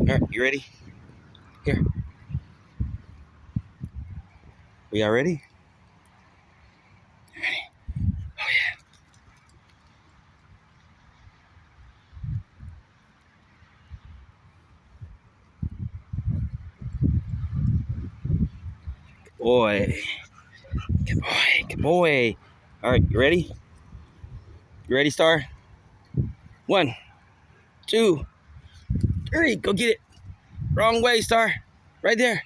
All right, you ready? Here. We all ready? Oh, yeah. Boy. Good boy. Good boy. All right, you ready? You ready, Star? 1, 2, 3. Go get it. Wrong way, Star. Right there.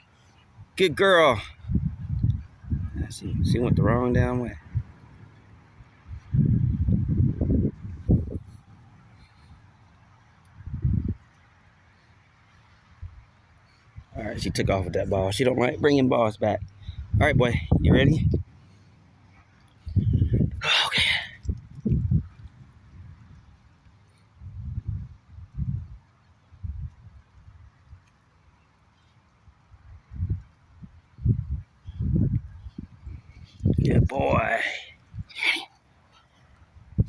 Good girl. She went the wrong damn way. All right, she took off with that ball. She don't like bringing balls back. All right, boy. You ready? Okay. Good boy.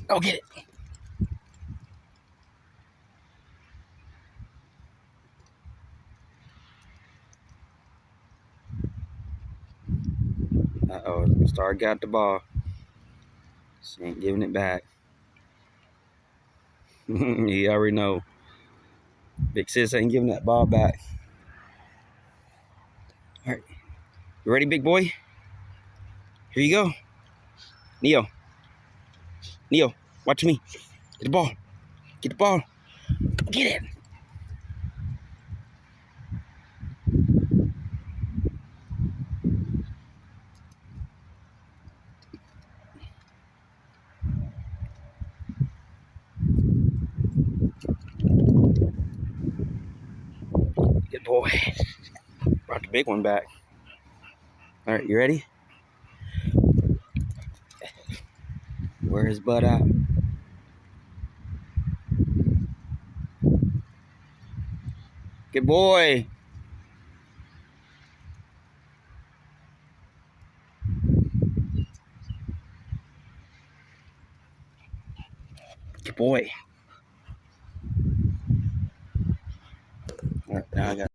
Go get it. Uh-oh. Star got the ball. She ain't giving it back. You already know. Big sis ain't giving that ball back. All right. You ready, big boy? Here you go. Neo. Neo, watch me. Get the ball. Get the ball. Get it. Good boy. Brought the big one back. All right, you ready? Wear his butt out. Good boy. Good boy. All right, now I got